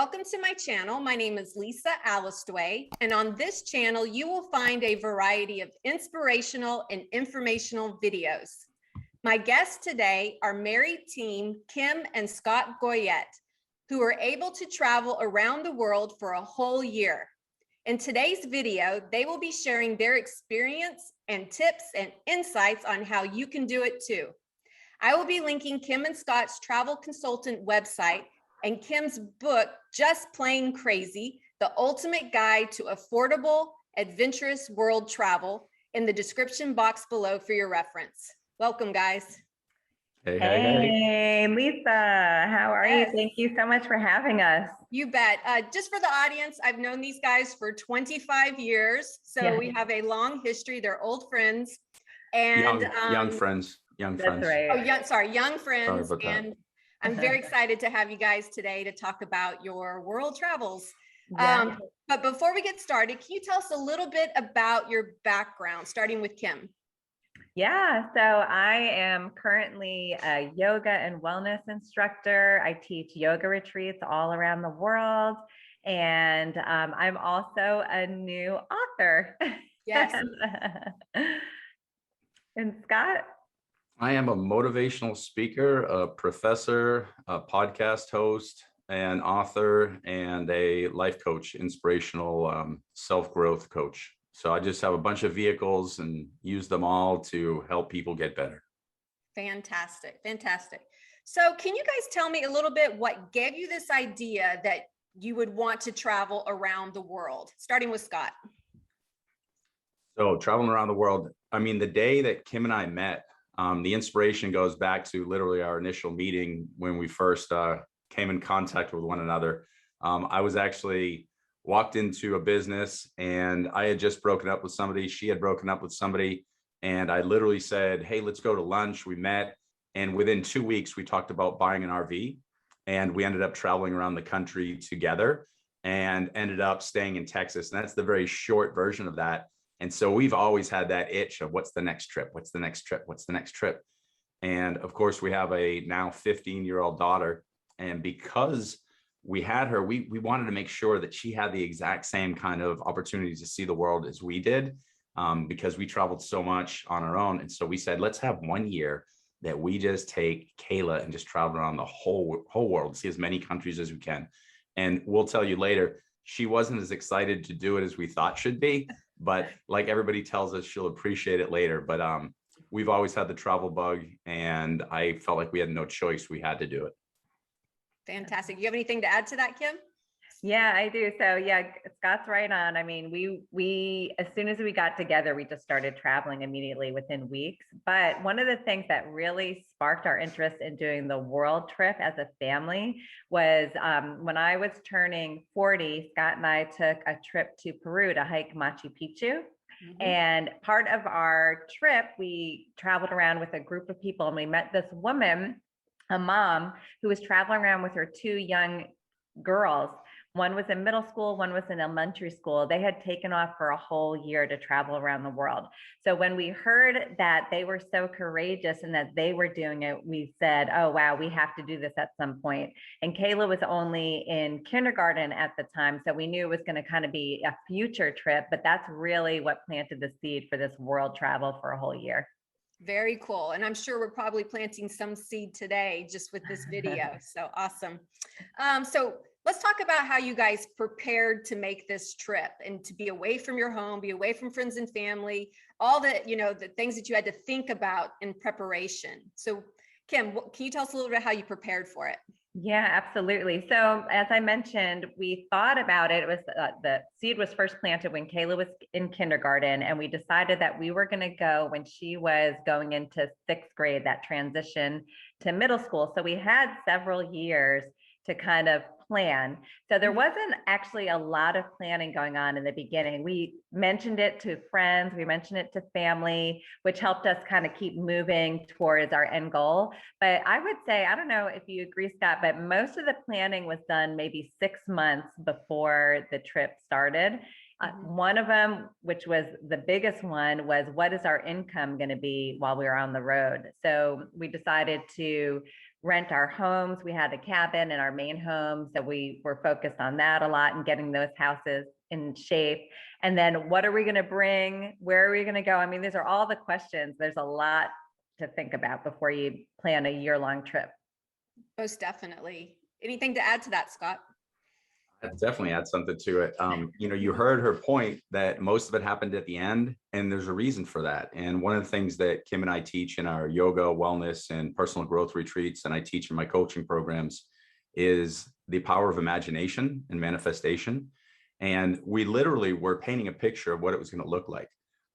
welcome to my channel. My name is Lisa Allistway, and on this channel, you will find a variety of inspirational and informational videos. My guests today are married team Kim and Scott Goyette, who are able to travel around the world for a whole year. In today's video, they will be sharing their experience and tips and insights on how you can do it too. I will be linking Kim and Scott's travel consultant website and Kim's book, Just Plain Crazy, The Ultimate Guide to Affordable, Adventurous World Travel, in the description box below for your reference. Welcome, guys. Hey, Lisa, how are you? Thank you so much for having us. You bet. Just for the audience, I've known these guys for 25 years, so we have a long history. They're old friends. And young friends. That's right. Oh, young friends. And I'm very excited to have you guys today to talk about your world travels. Yeah. But before we get started, can you tell us a little bit about your background, starting with Kim? Yeah, so I am currently a yoga and wellness instructor. I teach yoga retreats all around the world. And I'm also a new author. Yes. And Scott? I am a motivational speaker, a professor, a podcast host, an author, and a life coach, inspirational self-growth coach. So I just have a bunch of vehicles and use them all to help people get better. Fantastic. Fantastic. So can you guys tell me a little bit what gave you this idea that you would want to travel around the world, starting with Scott? So traveling around the world, I mean, the day that Kim and I met, the inspiration goes back to literally our initial meeting when we first came in contact with one another. I was actually walked into a business and I had just broken up with somebody. She had broken up with somebody. And I literally said, hey, let's go to lunch. We met. And within 2 weeks, we talked about buying an RV. And we ended up traveling around the country together and ended up staying in Texas. And that's the very short version of that. And so we've always had that itch of what's the next trip? What's the next trip? What's the next trip? And of course, we have a now 15-year-old daughter. And because we had her, we wanted to make sure that she had the exact same kind of opportunities to see the world as we did, because we traveled so much on our own. And so we said, let's have 1 year that we just take Kayla and just travel around the whole world, see as many countries as we can. And we'll tell you later, she wasn't as excited to do it as we thought should be. But like everybody tells us, she'll appreciate it later. But we've always had the travel bug, and I felt like we had no choice. We had to do it. Fantastic. You have anything to add to that, Kim? Yeah, I do. So yeah, Scott's right on. I mean, we as soon as we got together, we just started traveling immediately within weeks. But one of the things that really sparked our interest in doing the world trip as a family was when I was turning 40, Scott and I took a trip to Peru to hike Machu Picchu. Mm-hmm. And part of our trip, we traveled around with a group of people, and we met this woman, a mom, who was traveling around with her two young girls. One was in middle school, one was in elementary school. They had taken off for a whole year to travel around the world. So when we heard that they were so courageous and that they were doing it, we said, oh, wow, we have to do this at some point. And Kayla was only in kindergarten at the time, so we knew it was going to kind of be a future trip, but that's really what planted the seed for this world travel for a whole year. Very cool. And I'm sure we're probably planting some seed today just with this video. So awesome. So let's talk about how you guys prepared to make this trip and to be away from your home, be away from friends and family, all the, the things that you had to think about in preparation. So Kim, can you tell us a little bit how you prepared for it? Yeah, absolutely. So as I mentioned, we thought about it. It was the seed was first planted when Kayla was in kindergarten, and we decided that we were going to go when she was going into 6th grade, that transition to middle school. So we had several years to kind of plan. So there wasn't actually a lot of planning going on in the beginning. We mentioned it to friends, we mentioned it to family, which helped us kind of keep moving towards our end goal. But I would say, I don't know if you agree, Scott, but most of the planning was done maybe 6 months before the trip started. One of them, which was the biggest one, was what is our income going to be while we were on the road? So we decided to rent our homes. We had a cabin in our main home, so we were focused on that a lot and getting those houses in shape. And then what are we going to bring? Where are we going to go? I mean, these are all the questions. There's a lot to think about before you plan a year-long trip. Most definitely. Anything to add to that, Scott? I'd definitely add something to it. You heard her point that most of it happened at the end, and there's a reason for that. And one of the things that Kim and I teach in our yoga, wellness, and personal growth retreats, and I teach in my coaching programs, is the power of imagination and manifestation. And we literally were painting a picture of what it was going to look like.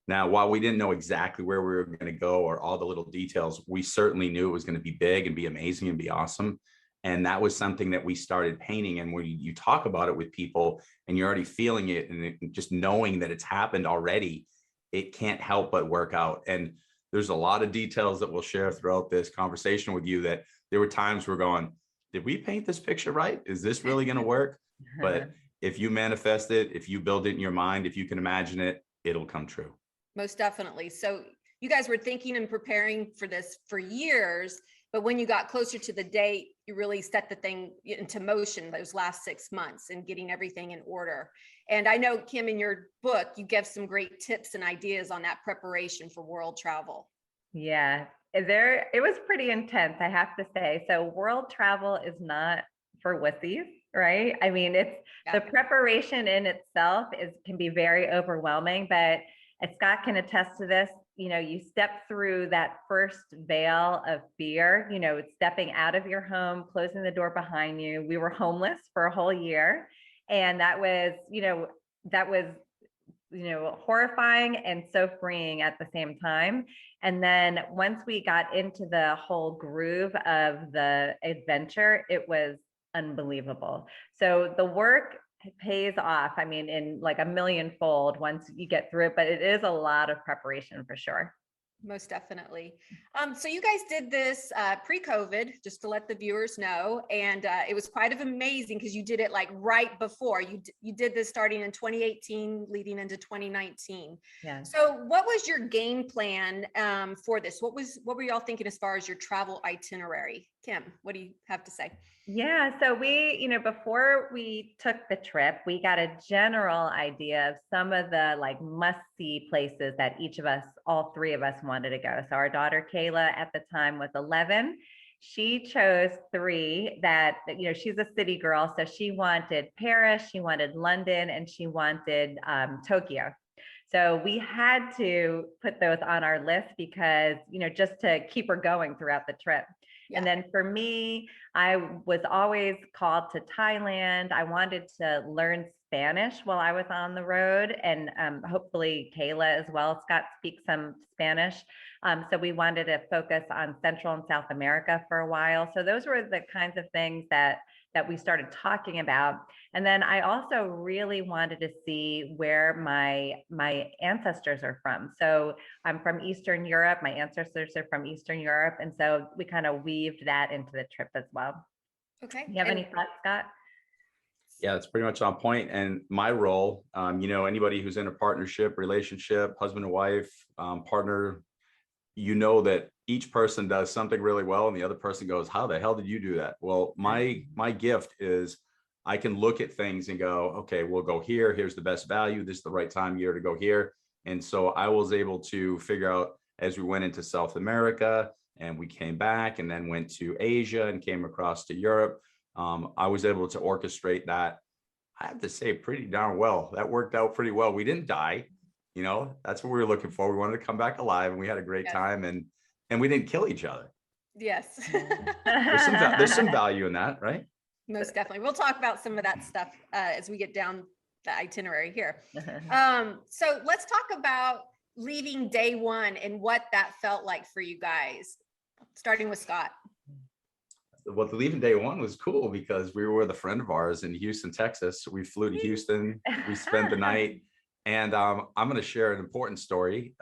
Now, while we didn't know exactly where we were going to go or all the little details, we certainly knew it was going to be big and be amazing and be awesome. And that was something that we started painting. And when you talk about it with people and you're already feeling it and just knowing that it's happened already, it can't help but work out. And there's a lot of details that we'll share throughout this conversation with you that there were times we're going, did we paint this picture right? Is this really going to work? But if you manifest it, if you build it in your mind, if you can imagine it, it'll come true. Most definitely. So you guys were thinking and preparing for this for years, but when you got closer to the date, you really set the thing into motion those last 6 months and getting everything in order. And I know, Kim, in your book, you give some great tips and ideas on that preparation for world travel. Yeah, it was pretty intense, I have to say. So world travel is not for wussies, right? I mean, the preparation in itself can be very overwhelming, but as Scott can attest to this, you step through that first veil of fear, stepping out of your home, closing the door behind you. We were homeless for a whole year. And that was horrifying and so freeing at the same time. And then once we got into the whole groove of the adventure, it was unbelievable. So the work pays off. I mean, in like a millionfold once you get through it, but it is a lot of preparation for sure. Most definitely. So you guys did this pre-COVID, just to let the viewers know, and it was quite amazing because you did it like right before. You did this starting in 2018, leading into 2019. Yeah. So what was your game plan for this? What were y'all thinking as far as your travel itinerary? Kim, what do you have to say? Yeah, so we, before we took the trip, we got a general idea of some of the like must-see places that each of us, all three of us, wanted to go. So our daughter Kayla at the time was 11. She chose three that, she's a city girl. So she wanted Paris, she wanted London, and she wanted Tokyo. So we had to put those on our list because, just to keep her going throughout the trip. Yeah. And then for me, I was always called to Thailand. I wanted to learn Spanish while I was on the road, and hopefully Kayla as well. Scott speaks some Spanish. So we wanted to focus on Central and South America for a while. So those were the kinds of things that we started talking about. And then I also really wanted to see where my ancestors are from. So I'm from Eastern Europe. My ancestors are from Eastern Europe. And so we kind of weaved that into the trip as well. Okay. You have any thoughts, Scott? Yeah, that's pretty much on point. And my role, anybody who's in a partnership, relationship, husband and wife, partner, that each person does something really well and the other person goes, how the hell did you do that? Well, my gift is I can look at things and go, okay, we'll go here. Here's the best value. This is the right time of year to go here. And so I was able to figure out as we went into South America and we came back and then went to Asia and came across to Europe. I was able to orchestrate that. I have to say pretty darn well. That worked out pretty well. We didn't die. That's what we were looking for. We wanted to come back alive and we had a great time and we didn't kill each other. Yes. There's some value in that, right? Most definitely. We'll talk about some of that stuff as we get down the itinerary here. So let's talk about leaving day one and what that felt like for you guys, starting with Scott. Well, the leaving day one was cool because we were with a friend of ours in Houston, Texas. We flew to Houston. We spent the night. And I'm going to share an important story.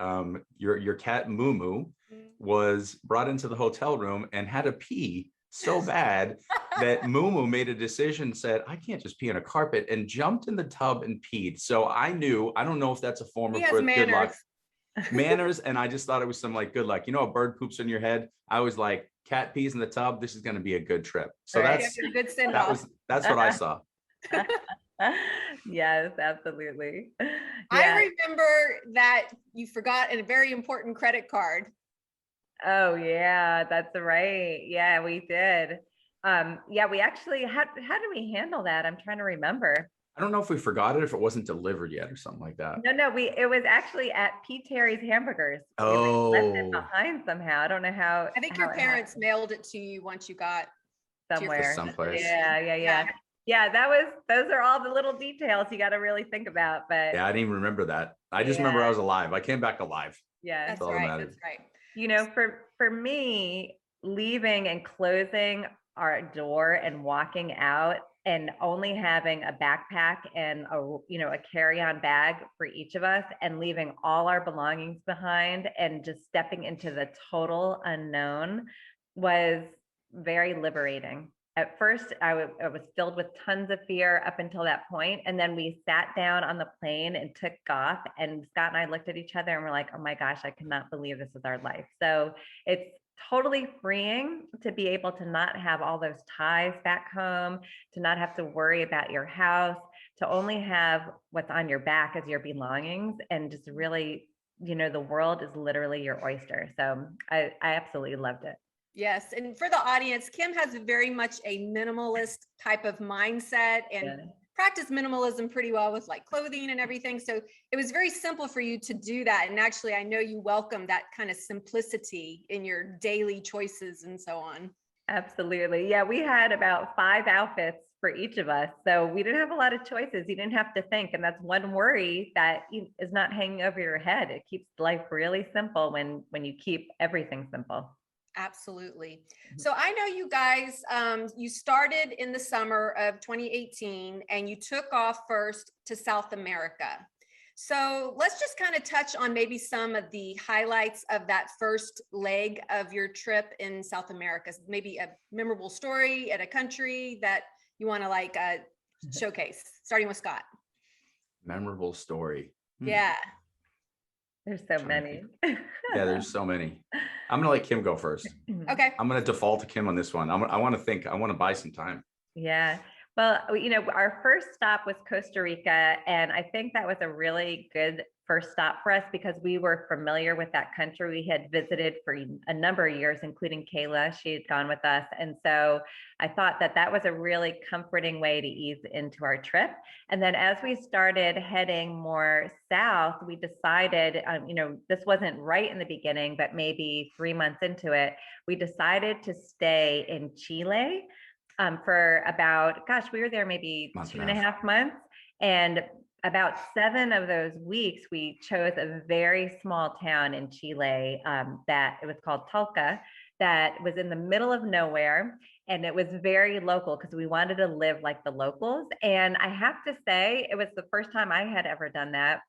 Your cat Moo Moo was brought into the hotel room and had to pee so bad that Moo Moo made a decision, said, I can't just pee on a carpet, and jumped in the tub and peed. So I don't know if that's a form of good luck. Manners. And I just thought it was some like good luck. A bird poops on your head. I was like, cat pees in the tub. This is going to be a good trip. So Right. that's A good send that off. was that's what I saw. Yes, absolutely. I Yeah. remember that you forgot a very important credit card. Oh yeah, that's right. Yeah, we did. Yeah, we actually how did we handle that? I'm trying to remember. I don't know if we forgot it, if it wasn't delivered yet or something like that. No, it was actually at P. Terry's Hamburgers. We like, left it behind somehow. I don't know how. I think how your it parents happened. mailed it to you once you got to your Somewhere. first Someplace. destination. Yeah. Yeah, those are all the little details you got to really think about. But Yeah, I didn't even remember that. I just remember I was alive. I came back alive. yeah, That's all that right. mattered. That's right. you know, for me, leaving and closing our door and walking out and only having a backpack and a carry-on bag for each of us and leaving all our belongings behind and just stepping into the total unknown was very liberating. At first, I was filled with tons of fear up until that point. And then we sat down on the plane and took off. And Scott and I looked at each other and we're like, oh my gosh, I cannot believe this is our life. So it's totally freeing to be able to not have all those ties back home, to not have to worry about your house, to only have what's on your back as your belongings, and just really, the world is literally your oyster. So I absolutely loved it. Yes. And for the audience, Kim has very much a minimalist type of mindset and practice minimalism pretty well with like clothing and everything. So it was very simple for you to do that. And actually, I know you welcome that kind of simplicity in your daily choices and so on. Absolutely. Yeah, we had about 5 outfits for each of us. So we didn't have a lot of choices. You didn't have to think. And that's one worry that is not hanging over your head. It keeps life really simple when you keep everything simple. Absolutely. So I know you guys, you started in the summer of 2018 and you took off first to South America. So let's just kind of touch on maybe some of the highlights of that first leg of your trip in South America. Maybe a memorable story at a country that you want to showcase, starting with Scott. Memorable story. Yeah. There's so many. Yeah, there's so many. I'm gonna let Kim go first. Okay. I'm gonna default to Kim on this one. I want to buy some time. Yeah. Well, our first stop was Costa Rica, and I think that was a really good first stop for us because we were familiar with that country. We had visited for a number of years, including Kayla. She had gone with us. And so I thought that was a really comforting way to ease into our trip. And then as we started heading more south, we decided, this wasn't right in the beginning, but maybe 3 months into it, we decided to stay in Chile for about, we were there maybe 2.5 months. And about 7 of those weeks, we chose a very small town in Chile that it was called Talca, that was in the middle of nowhere. And it was very local because we wanted to live like the locals. And I have to say, it was the first time I had ever done that.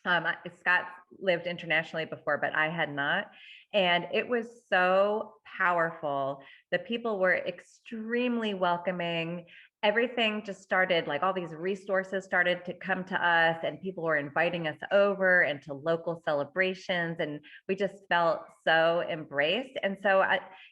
Scott lived internationally before, but I had not. And it was so powerful. The people were extremely welcoming. Everything just started, like all these resources started to come to us, and people were inviting us over and to local celebrations. And we just felt so embraced. And so,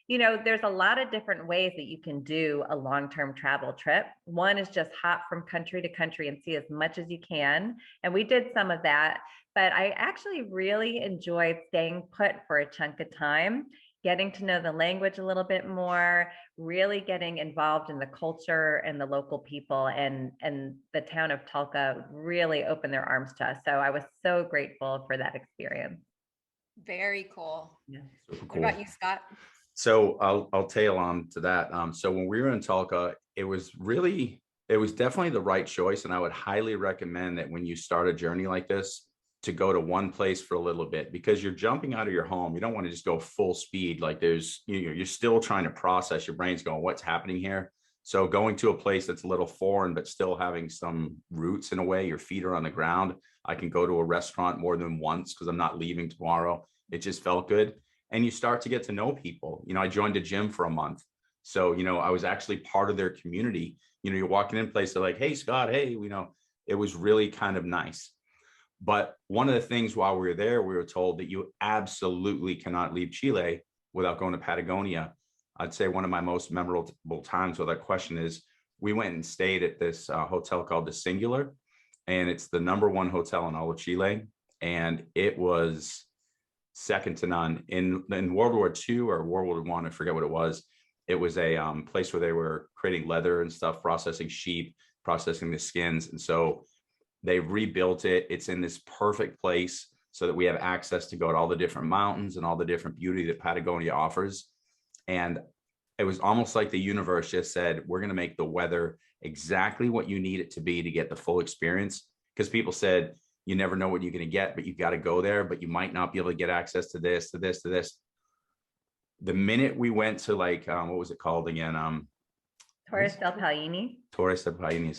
there's a lot of different ways that you can do a long-term travel trip. One is just hop from country to country and see as much as you can. And we did some of that, but I actually really enjoyed staying put for a chunk of time, getting to know the language a little bit more, really getting involved in the culture and the local people, and the town of Talca really opened their arms to us. So I was so grateful for that experience. Very cool. Yeah. Super cool. What about you, Scott? So I'll tail on to that. So when we were in Talca, it was definitely the right choice. And I would highly recommend that when you start a journey like this, to go to one place for a little bit, because you're jumping out of your home. You don't want to just go full speed. Like you're still trying to process, your brain's going, what's happening here? So going to a place that's a little foreign, but still having some roots in a way, your feet are on the ground. I can go to a restaurant more than once because I'm not leaving tomorrow. It just felt good. And you start to get to know people. I joined a gym for a month. So, I was actually part of their community. You're walking in place, they're like, hey, Scott, hey, it was really kind of nice. But one of the things while we were there, we were told that you absolutely cannot leave Chile without going to Patagonia. I'd say one of my most memorable times with that question is we went and stayed at this hotel called the Singular, and it's the #1 hotel in all of Chile. And it was second to none. In World War II or World War I, I forget what it was. It was a place where they were creating leather and stuff, processing sheep, processing the skins. And so they rebuilt it. It's in this perfect place so that we have access to go to all the different mountains and all the different beauty that Patagonia offers. And it was almost like the universe just said, we're going to make the weather exactly what you need it to be to get the full experience. Because people said, you never know what you're going to get, but you've got to go there, but you might not be able to get access to this, to this, to this. The minute we went to like, what was it called again? Torres del Paine. Torres del Paine.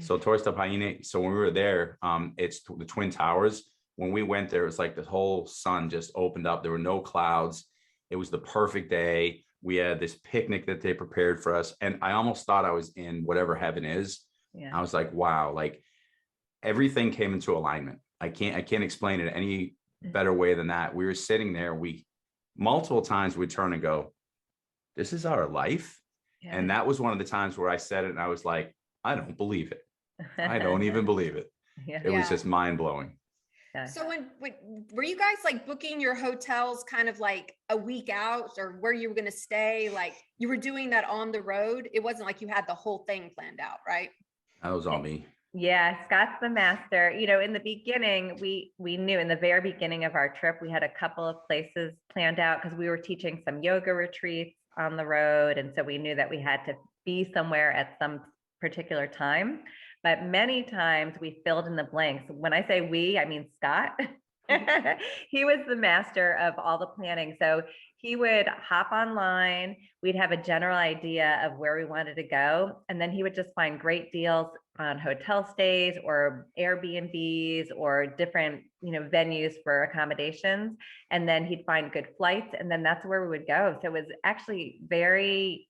So Torres del Paine. So when we were there, it's the Twin Towers. When we went there, it was like the whole sun just opened up. There were no clouds. It was the perfect day. We had this picnic that they prepared for us. And I almost thought I was in whatever heaven is. Yeah. I was like, wow, like everything came into alignment. I can't explain it any better way than that. We were sitting there, multiple times we'd turn and go, this is our life. Yeah. And that was one of the times where I said it and I was like, I don't believe it. I don't even believe it. Yeah. It was just mind blowing. Yeah. So when were you guys like booking your hotels kind of like a week out, or where you were going to stay? Like you were doing that on the road. It wasn't like you had the whole thing planned out, right? That was all me. Yeah, Scott's the master. You know, in the beginning, we knew in the very beginning of our trip, we had a couple of places planned out because we were teaching some yoga retreats on the road. And so we knew that we had to be somewhere at some particular time. But many times we filled in the blanks. When I say we, I mean Scott. He was the master of all the planning. So he would hop online. We'd have a general idea of where we wanted to go. And then he would just find great deals on hotel stays or Airbnbs or different, venues for accommodations. And then he'd find good flights. And then that's where we would go. So it was actually very,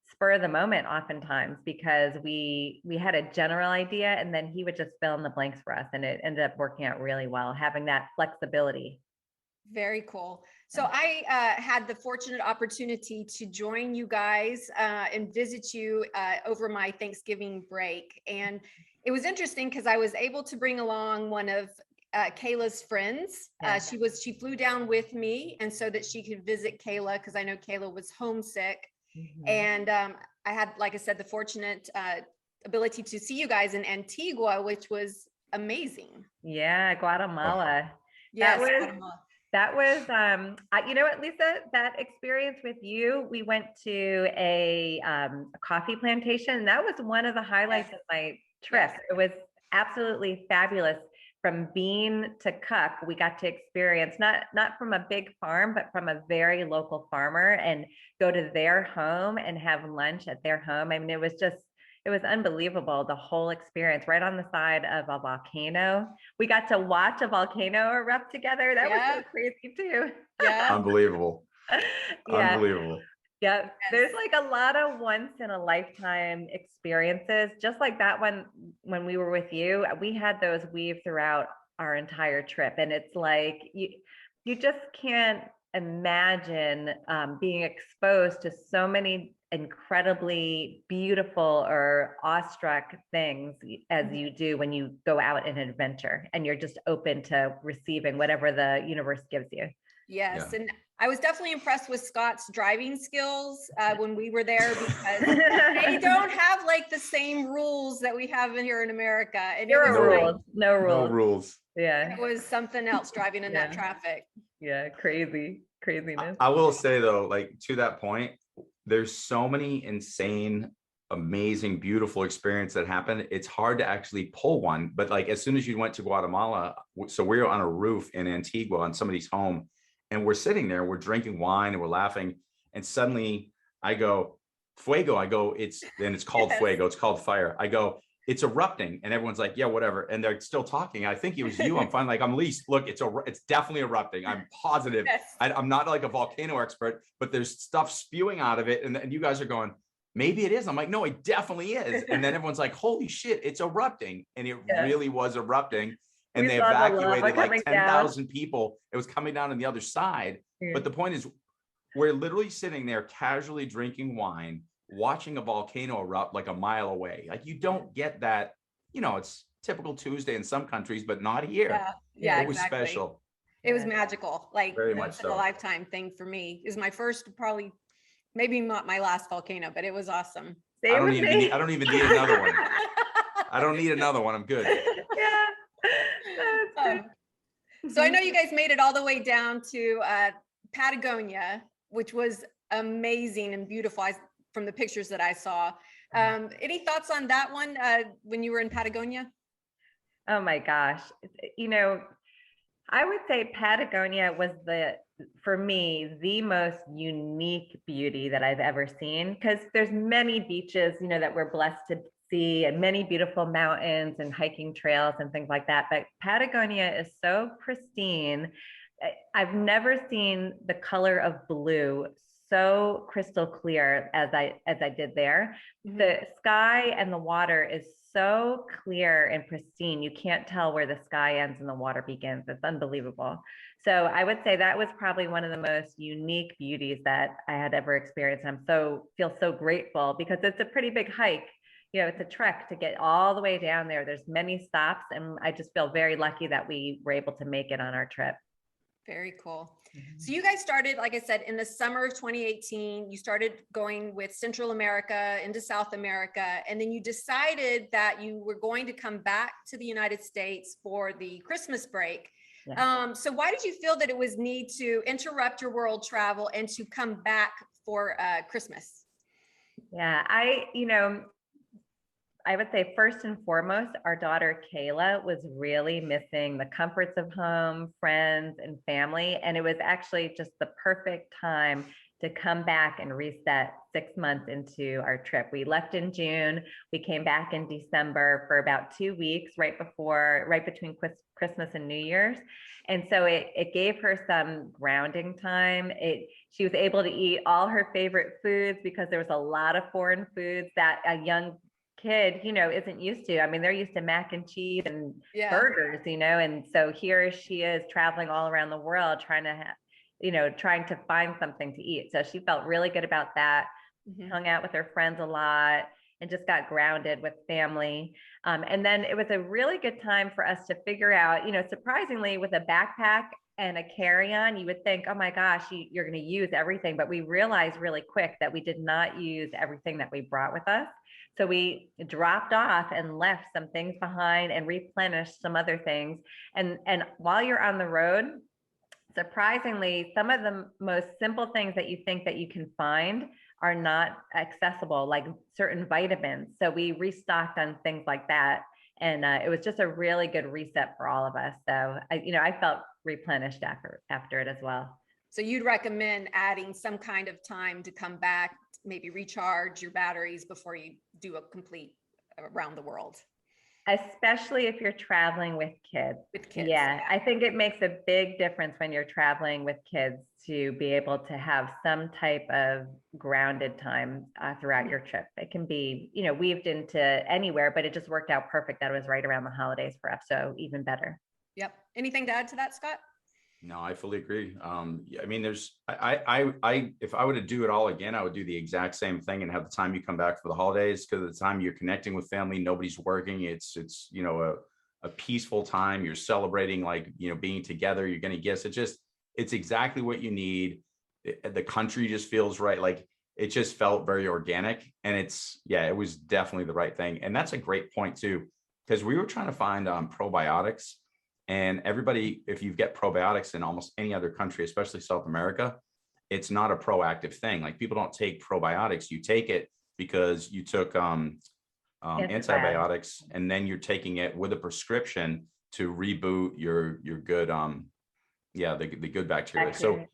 spur of the moment oftentimes, because we had a general idea and then he would just fill in the blanks for us, and it ended up working out really well, having that flexibility. Very cool. So I had the fortunate opportunity to join you guys and visit you over my Thanksgiving break. And it was interesting because I was able to bring along one of Kayla's friends. She flew down with me, and so that she could visit Kayla, because I know Kayla was homesick. Mm-hmm. And I had, like I said, the fortunate ability to see you guys in Antigua, which was amazing. Yeah, Guatemala. Yes, that was you know what, Lisa, that experience with you, we went to a coffee plantation, and that was one of the highlights of my trip. Yes. It was absolutely fabulous. From bean to cup, we got to experience not from a big farm, but from a very local farmer, and go to their home and have lunch at their home. I mean, it was unbelievable, the whole experience, right on the side of a volcano. We got to watch a volcano erupt together. That was so crazy too. Yeah. Unbelievable. Yeah. Unbelievable. Yeah, yes. There's like a lot of once in a lifetime experiences, just like that one when we were with you. We had those weave throughout our entire trip, and it's like you just can't imagine being exposed to so many incredibly beautiful or awestruck things as you do when you go out in an adventure, and you're just open to receiving whatever the universe gives you. Yes. Yeah. And I was definitely impressed with Scott's driving skills when we were there, because they don't have like the same rules that we have here in America. And no rules. Yeah. It was something else driving in that traffic. Yeah. Craziness. I will say though, like to that point, there's so many insane, amazing, beautiful experiences that happen. It's hard to actually pull one, but like as soon as you went to Guatemala, so we were on a roof in Antigua on somebody's home, and we're sitting there, we're drinking wine and we're laughing. And suddenly I go, fuego. I go, it's called fuego. It's called fire. I go, it's erupting. And everyone's like, yeah, whatever. And they're still talking. I think it was you. I'm fine. Like, I'm least, look, it's definitely erupting. I'm positive. Yes. I'm not like a volcano expert, but there's stuff spewing out of it. And you guys are going, maybe it is. I'm like, no, it definitely is. And then everyone's like, holy shit, it's erupting. And it really was erupting. And they evacuated like 10,000 people. It was coming down on the other side. Yeah. But the point is, we're literally sitting there casually drinking wine, watching a volcano erupt like a mile away. Like you don't get that, it's typical Tuesday in some countries, but not here. Yeah, It was exactly. special. It was magical, like Very much once in a so. lifetime thing for me. It was my first, probably, maybe not my last volcano, but it was awesome. I don't even need another one. I don't need another one. I'm good. Yeah. That's good. So I know you guys made it all the way down to Patagonia, which was amazing and beautiful from the pictures that I saw. Any thoughts on that one when you were in Patagonia? Oh my gosh. I would say Patagonia was for me, the most unique beauty that I've ever seen, because there's many beaches, that we're blessed to see, and many beautiful mountains and hiking trails and things like that. But Patagonia is so pristine. I've never seen the color of blue so crystal clear as I did there. Mm-hmm. The sky and the water is so clear and pristine. You can't tell where the sky ends and the water begins. It's unbelievable. So I would say that was probably one of the most unique beauties that I had ever experienced. Feel so grateful, because it's a pretty big hike. It's a trek to get all the way down there. There's many stops, and I just feel very lucky that we were able to make it on our trip. Very cool. So you guys started, like I said, in the summer of 2018, you started going with Central America into South America, and then you decided that you were going to come back to the United States for the Christmas break. Yeah. So why did you feel that it was need to interrupt your world travel and to come back for Christmas? Yeah, I would say first and foremost, our daughter Kayla was really missing the comforts of home, friends, and family. And it was actually just the perfect time to come back and reset 6 months into our trip. We left in June. We came back in December for about 2 weeks, right between Christmas and New Year's. And so it gave her some grounding time. She was able to eat all her favorite foods, because there was a lot of foreign foods that a young kid, isn't used to. I mean, they're used to mac and cheese and burgers, and so here she is traveling all around the world trying to find something to eat. So she felt really good about that. Mm-hmm. Hung out with her friends a lot and just got grounded with family. And then it was a really good time for us to figure out, surprisingly, with a backpack and a carry-on, you would think, oh my gosh, you're going to use everything. But we realized really quick that we did not use everything that we brought with us. So we dropped off and left some things behind and replenished some other things. And while you're on the road, surprisingly, some of the most simple things that you think that you can find are not accessible, like certain vitamins. So we restocked on things like that. And it was just a really good reset for all of us. So I felt replenished after it as well. So you'd recommend adding some kind of time to come back, maybe recharge your batteries before you do a complete around the world. Especially if you're traveling with kids. Yeah, I think it makes a big difference when you're traveling with kids to be able to have some type of grounded time throughout your trip. It can be, weaved into anywhere, but it just worked out perfect that it was right around the holidays for us. So even better. Yep. Anything to add to that, Scott? No, I fully agree. I mean, if I were to do it all again, I would do the exact same thing and have the time you come back for the holidays, because at the time you're connecting with family, nobody's working. It's a peaceful time. You're celebrating, like, being together. You're going to guess it's exactly what you need. The country just feels right. Like, it just felt very organic, and it was definitely the right thing. And that's a great point too, because we were trying to find probiotics. And everybody, if you get probiotics in almost any other country, especially South America, it's not a proactive thing. Like, people don't take probiotics. You take it because you took antibiotics, and then you're taking it with a prescription to reboot your good the good bacteria. So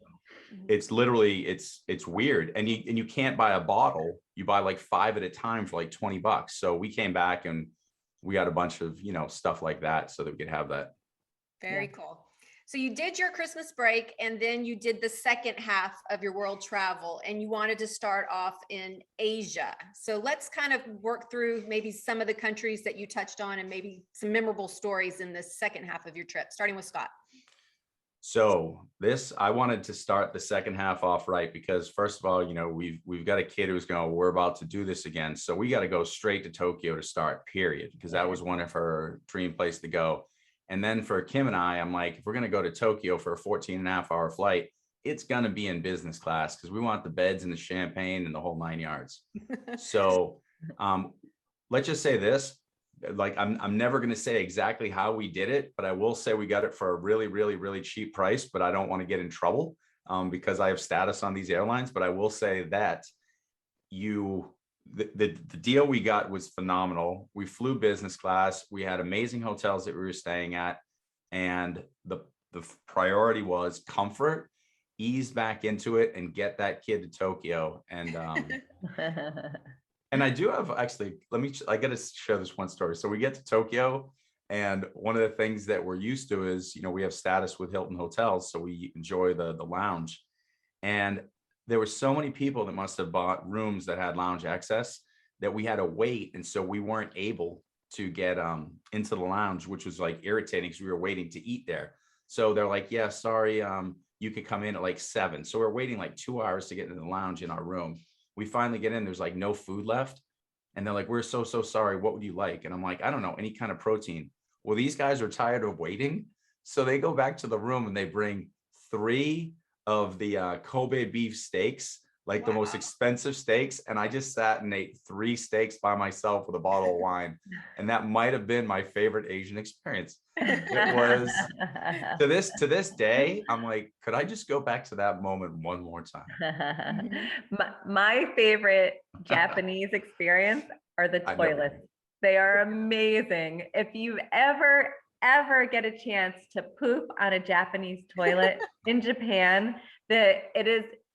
it's literally it's weird, and you can't buy a bottle. You buy like 5 at a time for like $20. So we came back and we got a bunch of stuff like that so that we could have that. Very cool. So you did your Christmas break, and then you did the second half of your world travel, and you wanted to start off in Asia. So let's kind of work through maybe some of the countries that you touched on, and maybe some memorable stories in the second half of your trip, starting with Scott. So I wanted to start the second half off right, because first of all, we've got a kid who's going, we're about to do this again. So we got to go straight to Tokyo to start, period, because that was one of her dream place to go. And then for Kim and I'm like, if we're going to go to Tokyo for a 14.5 hour flight, it's going to be in business class because we want the beds and the champagne and the whole 9 yards. So let's just say this. Like, I'm never going to say exactly how we did it, but I will say we got it for a really, really, really cheap price, but I don't want to get in trouble because I have status on these airlines. But I will say that the deal we got was phenomenal. We flew business class. We had amazing hotels that we were staying at. And the priority was comfort, ease back into it, and get that kid to Tokyo. And and I do have actually, I got to share this one story. So we get to Tokyo, and one of the things that we're used to is, we have status with Hilton Hotels. So we enjoy the lounge. And there were so many people that must have bought rooms that had lounge access that we had to wait. And so we weren't able to get into the lounge, which was like irritating because we were waiting to eat there. So they're like, yeah, sorry, you could come in at like 7. So we're waiting like 2 hours to get into the lounge in our room. We finally get in, there's like no food left. And they're like, we're so sorry. What would you like? And I'm like, I don't know, any kind of protein. Well, these guys are tired of waiting. So they go back to the room and they bring 3 of the Kobe beef steaks, like the most expensive steaks. And I just sat and ate 3 steaks by myself with a bottle of wine. And that might have been my favorite Asian experience. It was to this day, I'm like, could I just go back to that moment one more time? My favorite Japanese experience are the toilets. They are amazing. If you ever get a chance to poop on a Japanese toilet in Japan, it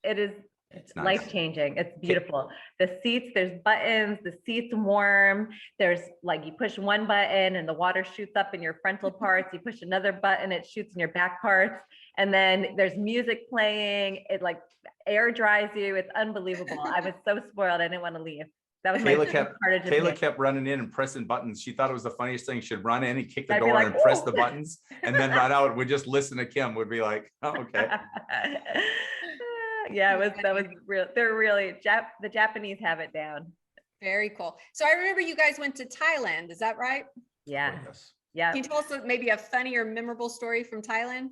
is It's nice. Life-changing. It's beautiful. The seats, there's buttons, the seats warm. There's like, you push one button and the water shoots up in your frontal parts. You push another button, it shoots in your back parts. And then there's music playing. It like air dries you. It's unbelievable. I was so spoiled. I didn't want to leave. That was Kayla kept running in and pressing buttons. She thought it was the funniest thing. She'd run in and kick the door and press the buttons and then run out. We'd just listen to Kim. Would be like, oh, okay. Yeah, that was real. They're really, the Japanese have it down. Very cool. So I remember you guys went to Thailand. Is that right? Yeah. Yes. Yeah. Can you tell us maybe a funny or memorable story from Thailand?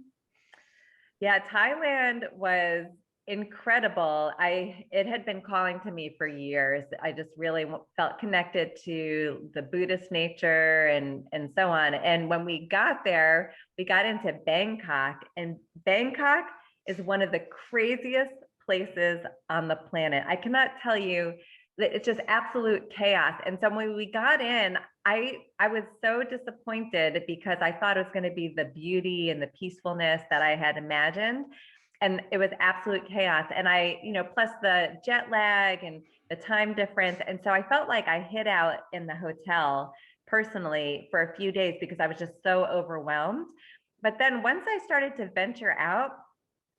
Yeah, Thailand was incredible. It had been calling to me for years. I just really felt connected to the Buddhist nature and so on. And when we got there, we got into Bangkok, and Bangkok is one of the craziest places on the planet. I cannot tell you that it's just absolute chaos. And so when we got in, I was so disappointed because I thought it was going to be the beauty and the peacefulness that I had imagined. And it was absolute chaos. And plus the jet lag and the time difference. And so I felt like I hid out in the hotel personally for a few days because I was just so overwhelmed. But then once I started to venture out,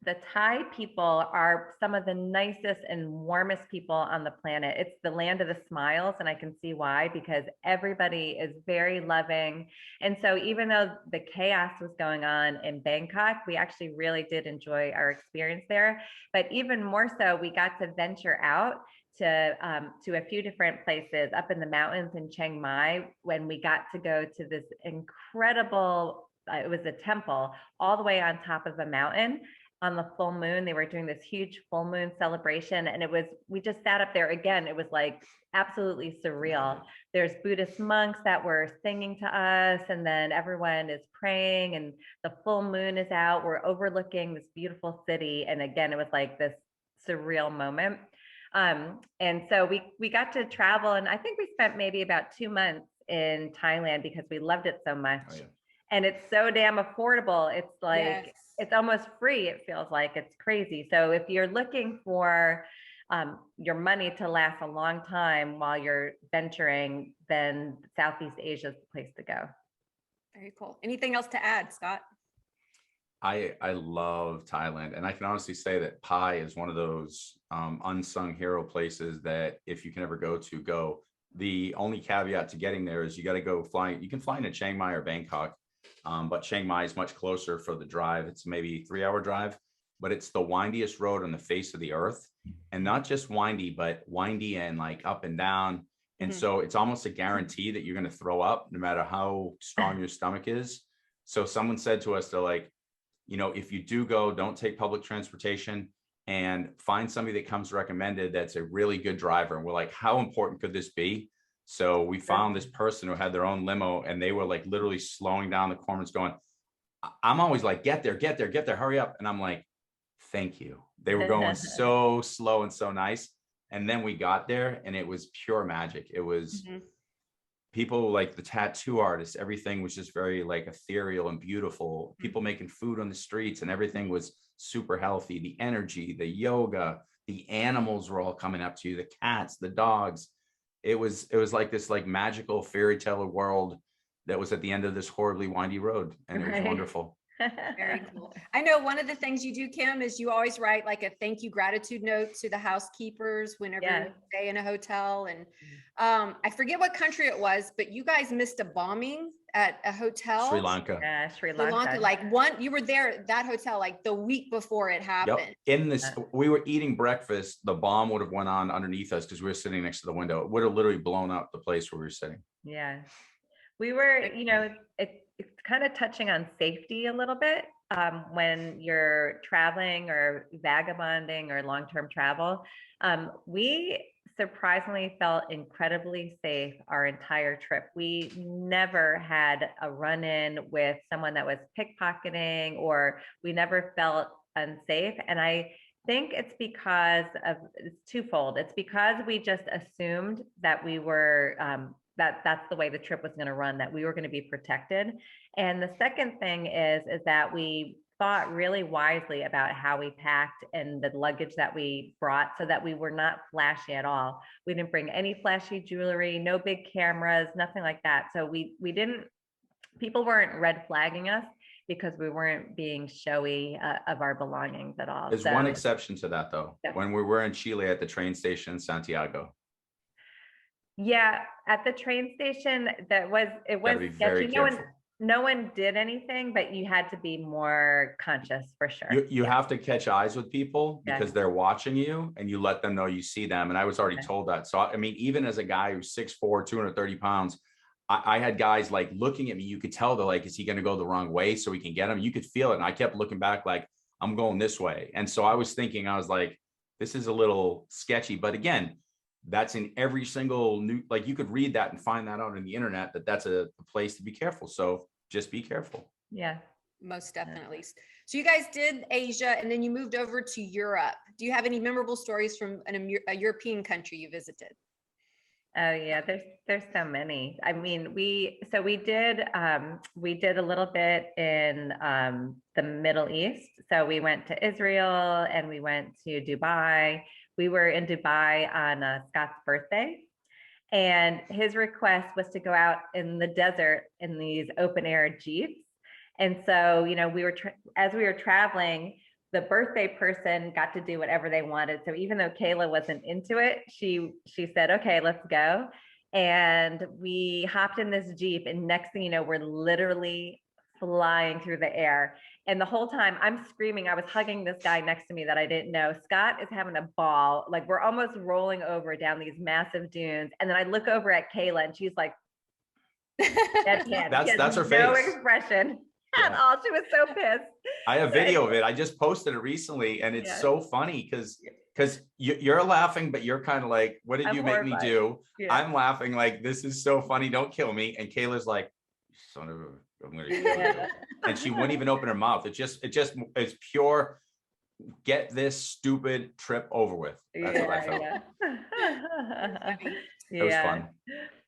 the Thai people are some of the nicest and warmest people on the planet. It's the land of the smiles, and I can see why, because everybody is very loving. And so even though the chaos was going on in Bangkok, we actually really did enjoy our experience there. But even more so, we got to venture out to a few different places up in the mountains in Chiang Mai, when we got to go to this incredible, it was a temple all the way on top of a mountain. On the full moon, they were doing this huge full moon celebration, and we just sat up there again. It was like absolutely surreal. There's Buddhist monks that were singing to us, and then everyone is praying, and the full moon is out. We're overlooking this beautiful city, and again, it was like this surreal moment. And so we got to travel, and I think we spent maybe about 2 months in Thailand because we loved it so much. Oh, yeah. And it's so damn affordable. It's like, yes. It's almost free. It feels like it's crazy. So if you're looking for your money to last a long time while you're venturing, then Southeast Asia is the place to go. Very cool. Anything else to add, Scott? I love Thailand, and I can honestly say that Pai is one of those unsung hero places that if you can ever go to, go. The only caveat to getting there is you got to go fly. You can fly into Chiang Mai or Bangkok. But Chiang Mai is much closer for the drive. It's maybe 3 hour drive, but it's the windiest road on the face of the earth. And not just windy, but windy and like up and down. And so it's almost a guarantee that you're going to throw up no matter how strong your stomach is. So someone said to us, they're like, if you do go, don't take public transportation and find somebody that comes recommended that's a really good driver. And we're like, how important could this be? So we found this person who had their own limo, and they were like literally slowing down the corners going, I'm always like, get there, hurry up. And I'm like, thank you. They were going so slow and so nice. And then we got there and it was pure magic. It was people like the tattoo artists, everything was just very like ethereal and beautiful. People making food on the streets, and everything was super healthy. The energy, the yoga, the animals were all coming up to you, the cats, the dogs. It was like this like magical fairy tale world that was at the end of this horribly windy road. And it was wonderful. Very cool. I know one of the things you do, Kim, is you always write like a thank you gratitude note to the housekeepers whenever you stay in a hotel. And I forget what country it was, but you guys missed a bombing at a hotel. Sri Lanka. Yeah, Sri Lanka. Like you were there, that hotel, like the week before it happened. In this, we were eating breakfast. The bomb would have went on underneath us because we were sitting next to the window. It would have literally blown up the place where we were sitting. Yeah. We were, it's kind of touching on safety a little bit when you're traveling or vagabonding or long-term travel. We surprisingly felt incredibly safe our entire trip. We never had a run-in with someone that was pickpocketing, or we never felt unsafe. And I think it's twofold. It's because we just assumed that we were that's the way the trip was going to run, that we were going to be protected. And the second thing is that we thought really wisely about how we packed and the luggage that we brought, so that we were not flashy at all. We didn't bring any flashy jewelry, no big cameras, nothing like that. So people weren't red flagging us because we weren't being showy of our belongings at all. There's one exception to that though. Yeah. When we were in Chile at the train station in Santiago. Yeah, at the train station, it was sketchy. No one did anything, but you had to be more conscious for sure. You have to catch eyes with people because they're watching you, and you let them know you see them. And I was already told that. So, I mean, even as a guy who's 6'4", 230 pounds, I had guys like looking at me. You could tell they're like, is he going to go the wrong way so we can get him? You could feel it. And I kept looking back like, I'm going this way. And so I was like, this is a little sketchy. But again, that's in every single new, like you could read that and find that out on the internet, that's a place to be careful. So just be careful. Yeah, most definitely. So you guys did Asia and then you moved over to Europe. Do you have any memorable stories from a European country you visited? Oh yeah, there's so many. I mean, we did a little bit in the Middle East. So we went to Israel and we went to Dubai. We were in Dubai on Scott's birthday, and his request was to go out in the desert in these open air Jeeps. And so, as we were traveling, the birthday person got to do whatever they wanted. So even though Kayla wasn't into it, she said, okay, let's go. And we hopped in this Jeep, and next thing you know, we're literally flying through the air. And the whole time I'm screaming, I was hugging this guy next to me that I didn't know. Scott is having a ball. Like we're almost rolling over down these massive dunes. And then I look over at Kayla and she's like, that's her face. No expression at all. She was so pissed. I have video of it. I just posted it recently, and it's so funny because you're laughing, but you're kind of like, what did you make me do? Yeah. I'm laughing like, this is so funny. Don't kill me. And Kayla's like, son of a, I'm gonna kill you. And she wouldn't even open her mouth. It's pure, get this stupid trip over with. That's what I felt. It was fun.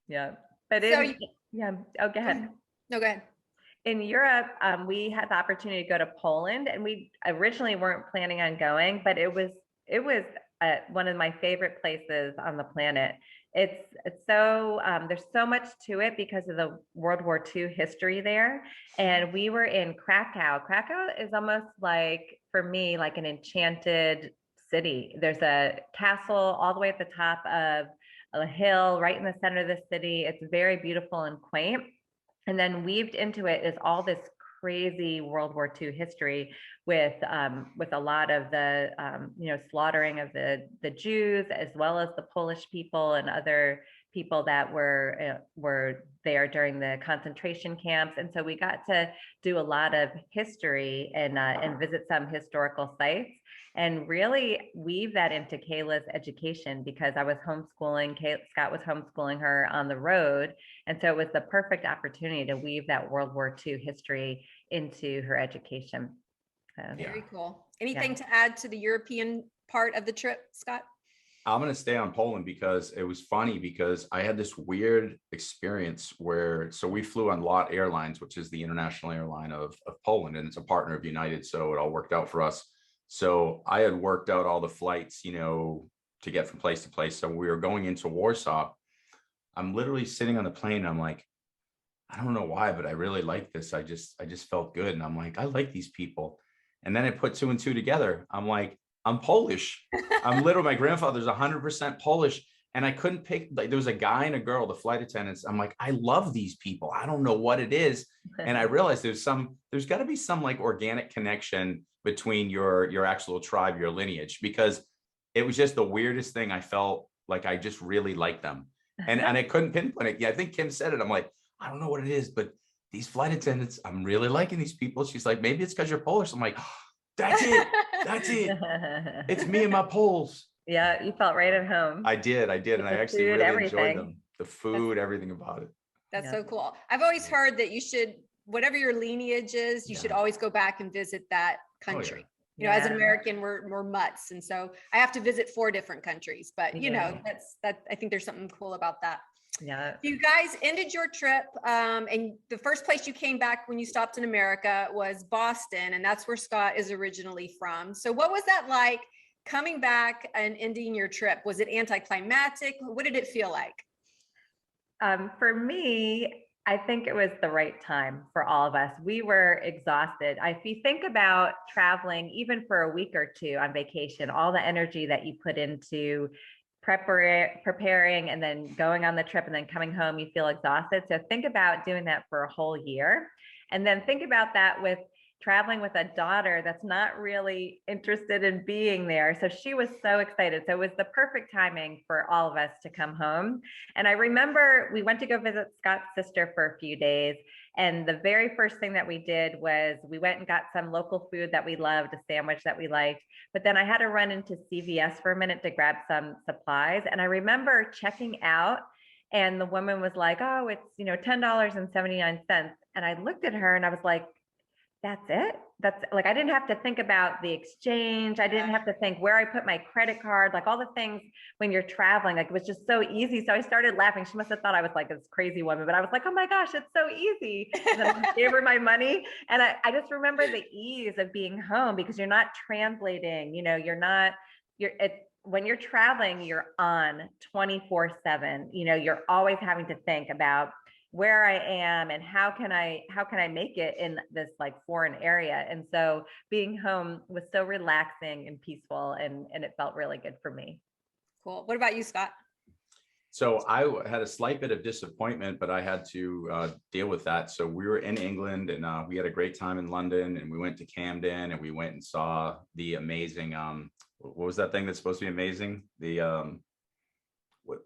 Yeah. But oh, go ahead. No, go ahead. In Europe, we had the opportunity to go to Poland, and we originally weren't planning on going, but it was one of my favorite places on the planet. It's so there's so much to it because of the World War II history there. And we were in Krakow. Krakow is almost like, for me, like an enchanted city. There's a castle all the way at the top of a hill right in the center of the city. It's very beautiful and quaint. And then weaved into it is all this crazy World War II history with a lot of the slaughtering of the Jews, as well as the Polish people and other people that were there during the concentration camps. And so we got to do a lot of history and visit some historical sites and really weave that into Kayla's education, because I was homeschooling, Scott was homeschooling her on the road. And so it was the perfect opportunity to weave that World War II history into her education. Very cool. Anything to add to the European part of the trip, Scott? I'm going to stay on Poland because it was funny, because I had this weird experience where, so we flew on LOT Airlines, which is the international airline of Poland, and it's a partner of United. So it all worked out for us. So I had worked out all the flights, to get from place to place. So we were going into Warsaw. I'm literally sitting on the plane. I'm like, I don't know why, but I really like this. I just felt good. And I'm like, I like these people. And then I put two and two together. I'm like, I'm Polish. I'm literally, my grandfather's 100% Polish. And I couldn't pick, like, there was a guy and a girl, the flight attendants. I'm like, I love these people. I don't know what it is. And I realized there's got to be some like organic connection between your actual tribe, your lineage, because it was just the weirdest thing. I felt like I just really liked them. And I couldn't pinpoint it. Yeah, I think Kim said it. I'm like, I don't know what it is, but these flight attendants, I'm really liking these people. She's like, maybe it's because you're Polish. I'm like, oh, that's it. That's it. It's me and my Poles. Yeah, you felt right at home. I did. And I actually really enjoyed them. The food, everything about it. That's so cool. I've always heard that you should, whatever your lineage is, you should always go back and visit that country. As an American, we're mutts. And so I have to visit 4 different countries, but I think there's something cool about that. Yeah. You guys ended your trip, and the first place you came back when you stopped in America was Boston, and that's where Scott is originally from. So what was that like coming back and ending your trip? Was it anticlimactic? What did it feel like? For me, I think it was the right time for all of us. We were exhausted. If you think about traveling, even for a week or two on vacation, all the energy that you put into preparing and then going on the trip and then coming home, you feel exhausted. So think about doing that for a whole year. And then think about that with traveling with a daughter that's not really interested in being there. So she was so excited. So it was the perfect timing for all of us to come home. And I remember we went to go visit Scott's sister for a few days. And the very first thing that we did was we went and got some local food that we loved, a sandwich that we liked. But then I had to run into CVS for a minute to grab some supplies. And I remember checking out, and the woman was like, oh, it's, $10.79. And I looked at her and I was like, that's it. That's like, I didn't have to think about the exchange. I didn't have to think where I put my credit card, like all the things when you're traveling, like it was just so easy. So I started laughing. She must have thought I was like this crazy woman, but I was like, oh my gosh, it's so easy. And then I gave her my money. And I just remember the ease of being home, because you're not translating, when you're traveling, you're on 24/7, you're always having to think about where I am and how can I make it in this like foreign area. And so being home was so relaxing and peaceful, and it felt really good for me. Cool. What about you, Scott? So I had a slight bit of disappointment, but I had to deal with that. So we were in England, and we had a great time in London, and we went to Camden, and we went and saw the amazing, what was that thing that's supposed to be amazing? The,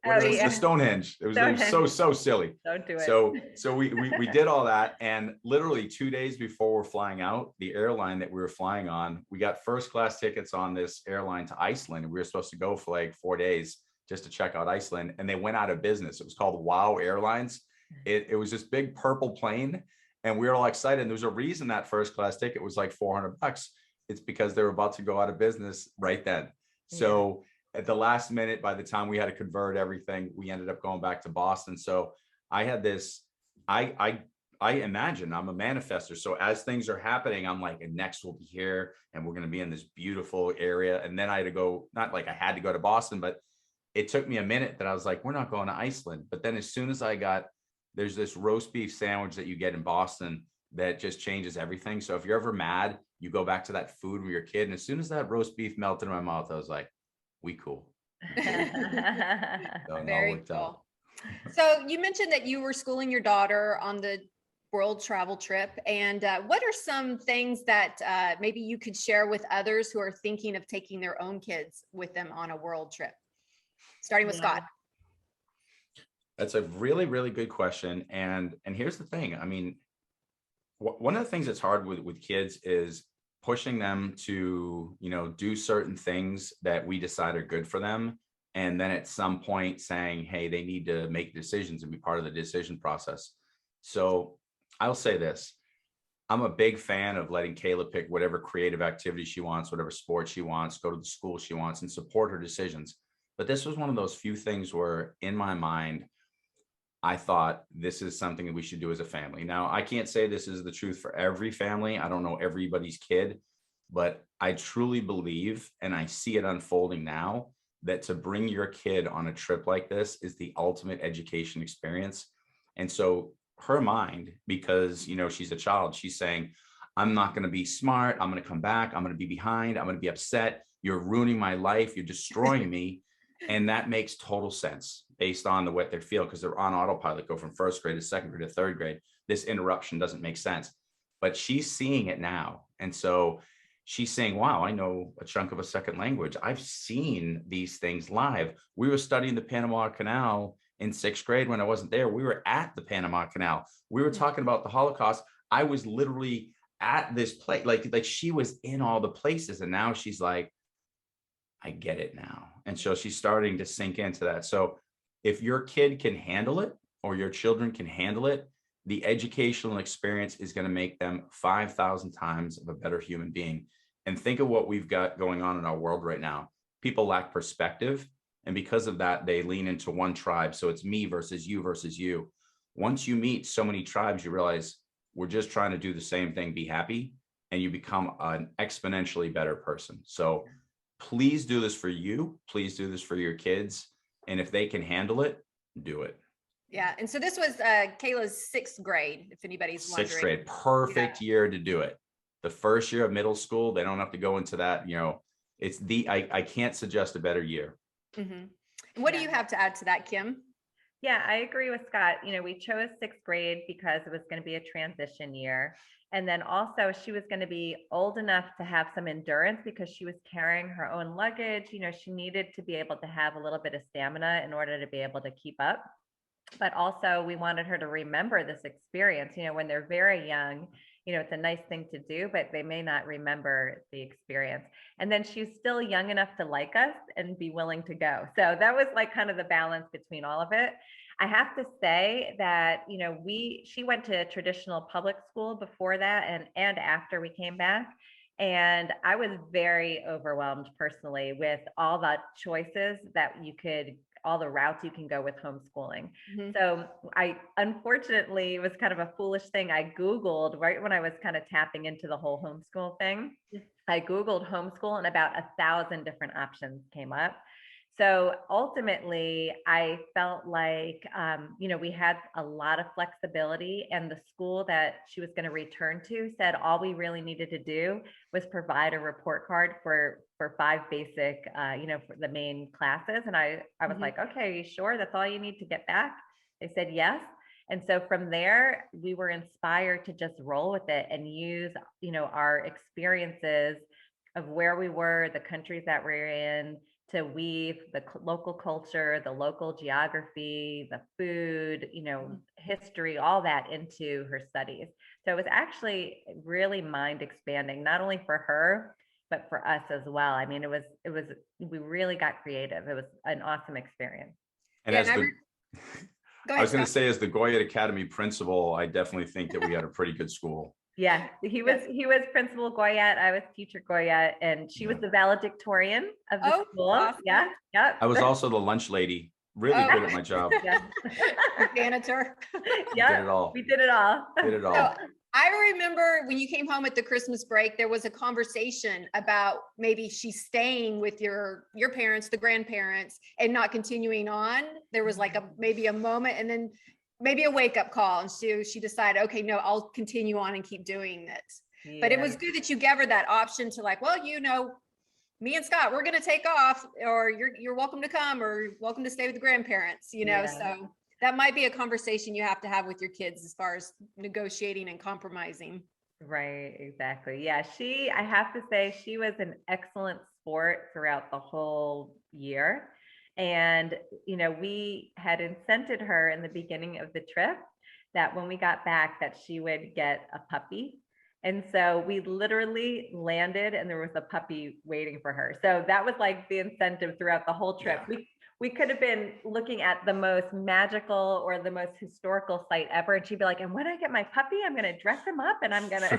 the Stonehenge. It was so silly. Don't do it. So we did all that, and literally 2 days before we're flying out, the airline that we were flying on, we got first class tickets on this airline to Iceland, and we were supposed to go for like 4 days just to check out Iceland, and they went out of business. It was called Wow Airlines. It was this big purple plane, and we were all excited. And there's a reason that first class ticket was like $400. It's because they were about to go out of business right then. So at the last minute, by the time we had to convert everything, we ended up going back to Boston. So I had this, I imagine, I'm a manifester. So as things are happening, I'm like, and next we'll be here, and we're going to be in this beautiful area. And then I had to go, not like I had to go to Boston, but it took me a minute that I was like, we're not going to Iceland. But then as soon as there's this roast beef sandwich that you get in Boston that just changes everything. So if you're ever mad, you go back to that food when you're a kid. And as soon as that roast beef melted in my mouth, I was like, we cool. Very cool. So you mentioned that you were schooling your daughter on the world travel trip. And what are some things that maybe you could share with others who are thinking of taking their own kids with them on a world trip? Starting with Scott. That's a really, really good question. And here's the thing. I mean, one of the things that's hard with kids is pushing them to, do certain things that we decide are good for them. And then at some point saying, hey, they need to make decisions and be part of the decision process. So I'll say this. I'm a big fan of letting Kayla pick whatever creative activity she wants, whatever sport she wants, go to the school she wants, and support her decisions. But this was one of those few things where in my mind, I thought this is something that we should do as a family. Now, I can't say this is the truth for every family. I don't know everybody's kid, but I truly believe, and I see it unfolding now, that to bring your kid on a trip like this is the ultimate education experience. And so her mind, because, she's a child, she's saying, I'm not going to be smart. I'm going to come back. I'm going to be behind. I'm going to be upset. You're ruining my life. You're destroying me. And that makes total sense based on the what they feel, because they're on autopilot, go from first grade to second grade to third grade. This interruption doesn't make sense, but she's seeing it now. And so she's saying, wow, I know a chunk of a second language. I've seen these things live. We were studying the Panama Canal in sixth grade when I wasn't there. We were at the Panama Canal. We were talking about the Holocaust. I was literally at this place, like she was in all the places. And now she's like, I get it now. And so she's starting to sink into that. So if your kid can handle it, or your children can handle it, the educational experience is going to make them 5,000 times of a better human being. And think of what we've got going on in our world right now. People lack perspective. And because of that, they lean into one tribe. So it's me versus you versus you. Once you meet so many tribes, you realize we're just trying to do the same thing, be happy, and you become an exponentially better person. So please do this for you. Please do this for your kids. And if they can handle it, do it. Yeah. And so this was Kayla's sixth grade, if anybody's wondering. Sixth grade, perfect year to do it. The first year of middle school, they don't have to go into that. It's I can't suggest a better year. Mm-hmm. And what do you have to add to that, Kim? Yeah, I agree with Scott. We chose sixth grade because it was going to be a transition year. And then also she was going to be old enough to have some endurance because she was carrying her own luggage. She needed to be able to have a little bit of stamina in order to be able to keep up. But also we wanted her to remember this experience. When they're very young, it's a nice thing to do, but they may not remember the experience. And then she's still young enough to like us and be willing to go. So that was like kind of the balance between all of it. I have to say that, she went to traditional public school before that and after we came back. And I was very overwhelmed personally with all the choices that all the routes you can go with homeschooling. Mm-hmm. So I, unfortunately, it was kind of a foolish thing. I Googled right when I was kind of tapping into the whole homeschool thing. I Googled homeschool and about 1,000 different options came up. So ultimately, I felt like, we had a lot of flexibility, and the school that she was going to return to said all we really needed to do was provide a report card for 5 basic, for the main classes. And I was like, okay, are you sure that's all you need to get back? They said yes. And so from there, we were inspired to just roll with it and use, our experiences of where we were, the countries that we're in, to weave the local culture, the local geography, the food, history, all that into her studies. So it was actually really mind expanding, not only for her, but for us as well. I mean, we really got creative. It was an awesome experience. And I was going to say, as the Goyette Academy principal, I definitely think that we had a pretty good school. Yeah, he was Principal Goyette. I was Teacher Goyette, and she was the valedictorian of the school. Awesome. Yeah, yep. I was also the lunch lady. Really good at my job. Yeah. Janitor. Yeah, did it all. We did it all. Did it all. So I remember when you came home at the Christmas break, there was a conversation about maybe she's staying with your parents, the grandparents, and not continuing on. There was like maybe a moment, and then maybe a wake-up call, and she decided, okay, no, I'll continue on and keep doing this. Yeah. But it was good that you gave her that option to like, well, me and Scott, we're going to take off, or you're welcome to come, or welcome to stay with the grandparents, so That might be a conversation you have to have with your kids as far as negotiating and compromising. Right, exactly. Yeah, I have to say, she was an excellent sport throughout the whole year. And, we had incented her in the beginning of the trip that when we got back, that she would get a puppy. And so we literally landed and there was a puppy waiting for her. So that was like the incentive throughout the whole trip. Yeah. We could have been looking at the most magical or the most historical site ever. And she'd be like, and when I get my puppy, I'm going to dress him up and I'm going to.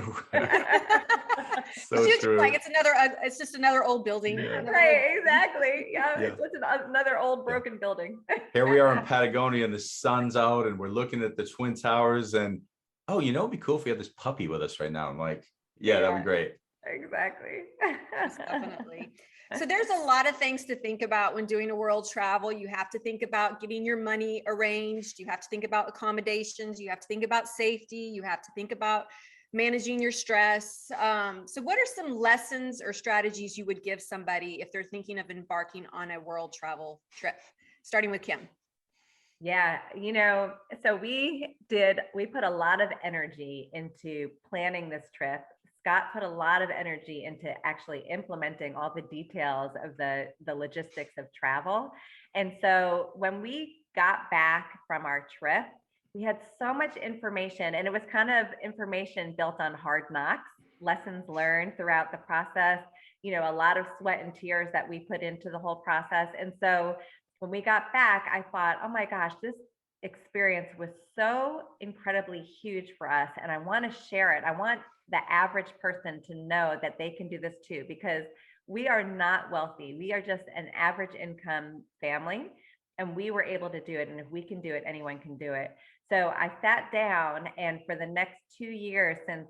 So true. Like it's just another old building. Yeah. Right, exactly. Yeah, Yeah. it's just another old broken building. Here we are in Patagonia and the sun's out and we're looking at the Twin Towers and, oh, it'd be cool if we had this puppy with us right now. I'm like, yeah, that'd be great. Exactly. Yes, definitely. So there's a lot of things to think about when doing a world travel. You have to think about getting your money arranged. You have to think about accommodations. You have to think about safety. You have to think about managing your stress. So what are some lessons or strategies you would give somebody if they're thinking of embarking on a world travel trip? Starting with Kim. Yeah, so we put a lot of energy into planning this trip. Scott put a lot of energy into actually implementing all the details of the logistics of travel. And so when we got back from our trip, we had so much information, and it was kind of information built on hard knocks, lessons learned throughout the process, a lot of sweat and tears that we put into the whole process. And so when we got back, I thought, oh my gosh, this experience was so incredibly huge for us. And I want to share it. I want the average person to know that they can do this too, because we are not wealthy. We are just an average income family, and we were able to do it. And if we can do it, anyone can do it. So I sat down, and for the next 2 years since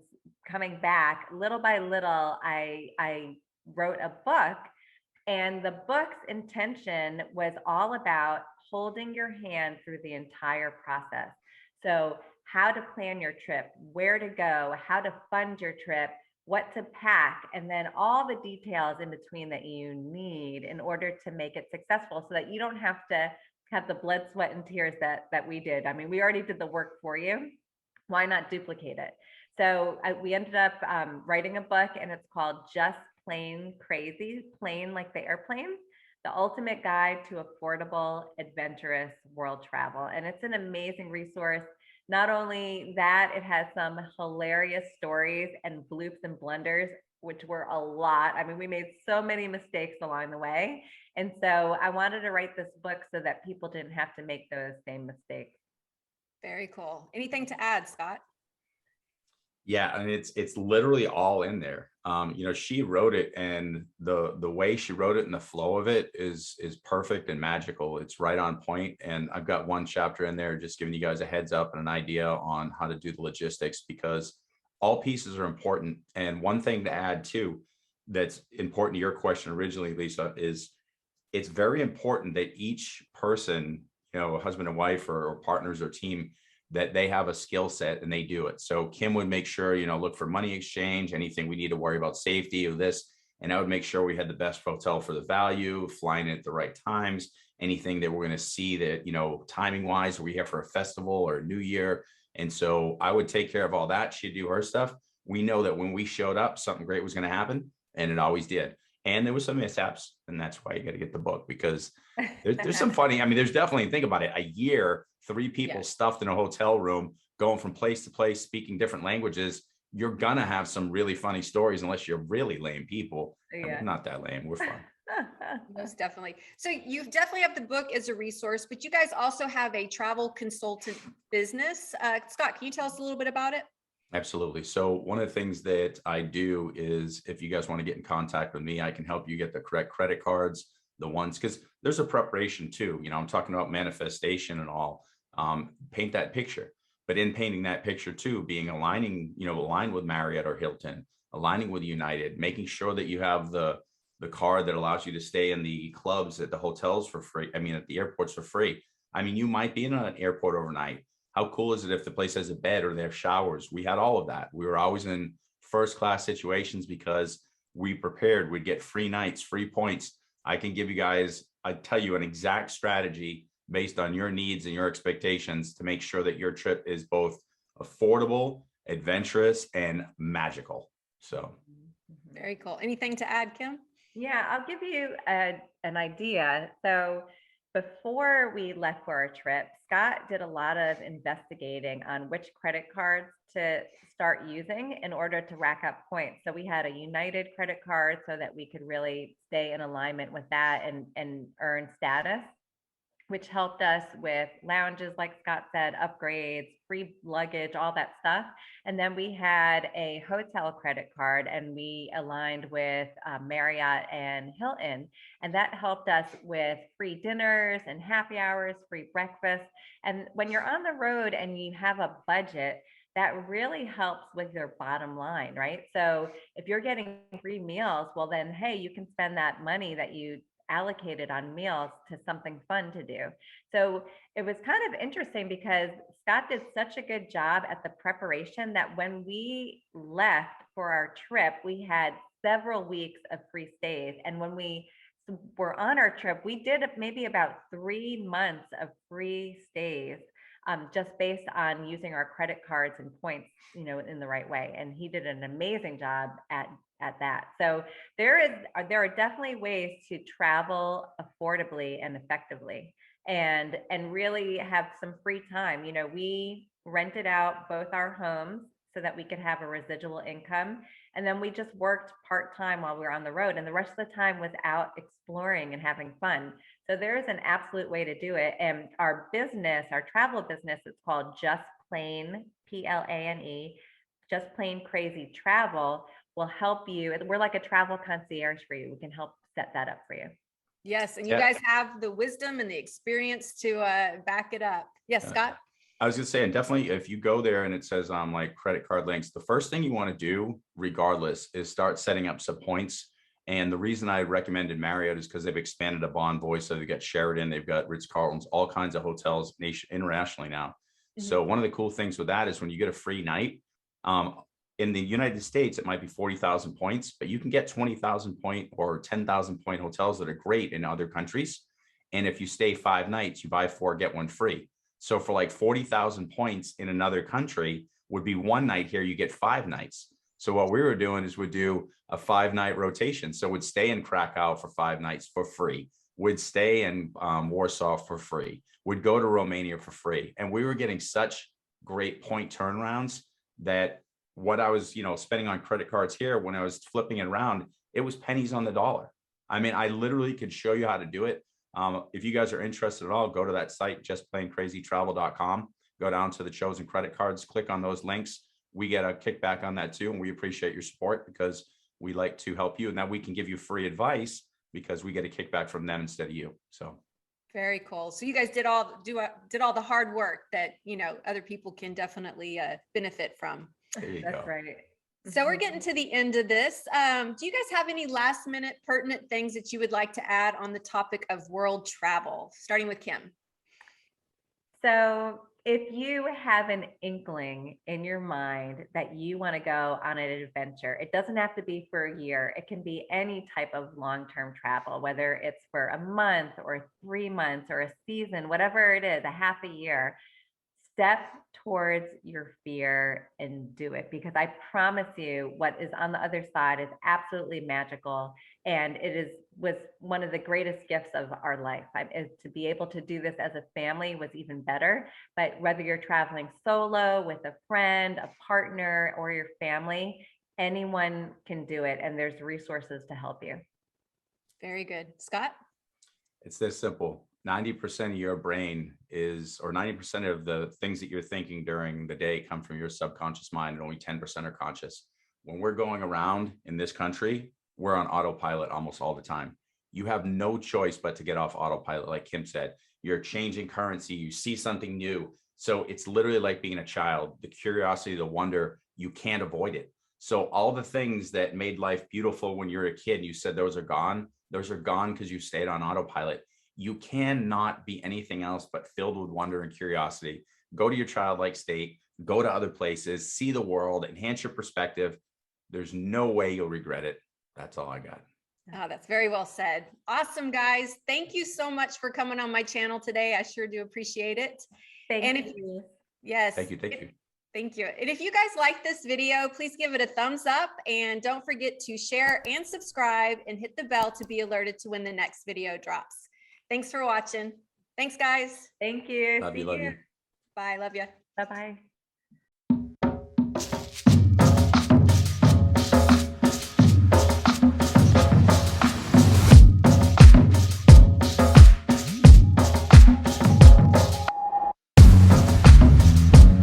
coming back, little by little, I wrote a book. And the book's intention was all about holding your hand through the entire process. So how to plan your trip, where to go, how to fund your trip, what to pack, and then all the details in between that you need in order to make it successful, so that you don't have to have the blood, sweat, and tears that we did. I mean, we already did the work for you. Why not duplicate it? So we ended up writing a book, and it's called Just Plain Crazy, plain like the airplane, the ultimate guide to affordable, adventurous world travel. And it's an amazing resource. Not only that, it has some hilarious stories and bloops and blunders, which were a lot. I mean, we made so many mistakes along the way. And so I wanted to write this book so that people didn't have to make those same mistakes. Very cool. Anything to add, Scott? Yeah, and it's literally all in there. She wrote it, and the way she wrote it and the flow of it is perfect and magical. It's right on point. And I've got one chapter in there just giving you guys a heads up and an idea on how to do the logistics, because all pieces are important. And one thing to add too, that's important to your question originally, Lisa, is it's very important that each person, husband and wife or partners or team, that they have a skill set and they do it. So Kim would make sure, look for money exchange, anything we need to worry about safety of this. And I would make sure we had the best hotel for the value, flying at the right times, anything that we're going to see that, timing wise, are we here for a festival or a new year? And so I would take care of all that. She'd do her stuff. We know that when we showed up, something great was going to happen, and it always did. And there was some mishaps, and that's why you got to get the book, because there's some funny, there's definitely, think about it, a year, 3 people stuffed in a hotel room, going from place to place, speaking different languages. You're going to have some really funny stories, unless you're really lame people. Yeah. We're not that lame. We're fun. Most definitely. So you definitely have the book as a resource, but you guys also have a travel consultant business. Scott, can you tell us a little bit about it? Absolutely. So one of the things that I do is, if you guys want to get in contact with me, I can help you get the correct credit cards, the ones, because there's a preparation too. I'm talking about manifestation and all. Paint that picture, but in painting that picture too, aligned with Marriott or Hilton, aligning with United, making sure that you have the card that allows you to stay in the clubs at the hotels for free. At the airports for free. You might be in an airport overnight. How cool is it if the place has a bed or they have showers? We had all of that. We were always in first class situations because we prepared. We'd get free nights, free points. I can give you guys, I tell you an exact strategy based on your needs and your expectations to make sure that your trip is both affordable, adventurous, and magical. So very cool. Anything to add, Kim? Yeah, I'll give you an idea. So before we left for our trip, Scott did a lot of investigating on which credit cards to start using in order to rack up points. So we had a United credit card so that we could really stay in alignment with that and earn status, which helped us with lounges, like Scott said, upgrades, free luggage, all that stuff. And then we had a hotel credit card and we aligned with Marriott and Hilton. And that helped us with free dinners and happy hours, free breakfast. And when you're on the road and you have a budget, that really helps with your bottom line, right? So if you're getting free meals, well then, hey, you can spend that money that you allocated on meals to something fun to do. So it was kind of interesting because Scott did such a good job at the preparation that when we left for our trip, we had several weeks of free stays. And when we were on our trip, we did maybe about 3 months of free stays, just based on using our credit cards and points, in the right way. And he did an amazing job at that. So there are definitely ways to travel affordably and effectively and really have some free time. We rented out both our homes so that we could have a residual income. And then we just worked part-time while we were on the road. And the rest of the time was out exploring and having fun. So there's an absolute way to do it. And our business, our travel business, is called Just Plain, Plane, Just Plain Crazy Travel, will help you. We're like a travel concierge for you. We can help set that up for you. Yes. And you guys have the wisdom and the experience to back it up. Yes, Scott? I was going to say, and definitely if you go there and it says like credit card links, the first thing you want to do regardless is start setting up some points. And the reason I recommended Marriott is because they've expanded a Bonvoy. So they've got Sheraton, they've got Ritz-Carlton's, all kinds of hotels internationally now. Mm-hmm. So one of the cool things with that is when you get a free night, in the United States, it might be 40,000 points, but you can get 20,000 point or 10,000 point hotels that are great in other countries. And if you stay 5 nights, you buy 4, get 1 free. So for like 40,000 points in another country would be 1 night here, you get 5 nights. So what we were doing is we'd do a 5-night rotation. So we'd stay in Krakow for 5 nights for free. We'd stay in Warsaw for free. We'd go to Romania for free. And we were getting such great point turnarounds that what I was, spending on credit cards here, when I was flipping it around, it was pennies on the dollar. I mean, I literally could show you how to do it. If you guys are interested at all, go to that site, justplaincrazytravel.com, go down to the chosen credit cards, click on those links. We get a kickback on that too. And we appreciate your support because we like to help you and that we can give you free advice because we get a kickback from them instead of you. So very cool. So you guys did all the hard work that, other people can definitely benefit from. That's right. So we're getting to the end of this. Do you guys have any last minute pertinent things that you would like to add on the topic of world travel, starting with Kim? So if you have an inkling in your mind that you want to go on an adventure, it doesn't have to be for a year. It can be any type of long-term travel, whether it's for a month or 3 months or a season, whatever it is, a half a year. Step towards your fear and do it, because I promise you what is on the other side is absolutely magical. And was one of the greatest gifts of our life. Is to be able to do this as a family was even better. But whether you're traveling solo, with a friend, a partner, or your family, anyone can do it. And there's resources to help you. Very good. Scott? It's this simple. 90% of your brain or 90% of the things that you're thinking during the day come from your subconscious mind, and only 10% are conscious. When we're going around in this country, we're on autopilot almost all the time. You have no choice but to get off autopilot. Like Kim said, you're changing currency, you see something new. So it's literally like being a child, the curiosity, the wonder, you can't avoid it. So all the things that made life beautiful when you were a kid, you said those are gone because you stayed on autopilot. You cannot be anything else but filled with wonder and curiosity. Go to your childlike state, go to other places, see the world, enhance your perspective. There's no way you'll regret it. That's all I got. Oh, that's very well said. Awesome, guys. Thank you so much for coming on my channel today. I sure do appreciate it. Thank And you. Yes. Thank you. Thank you. Thank you. And if you guys like this video, please give it a thumbs up and don't forget to share and subscribe and hit the bell to be alerted to when the next video drops. Thanks for watching. Thanks, guys. Thank you. Love you. See Love you. Bye. Love you. Bye-bye.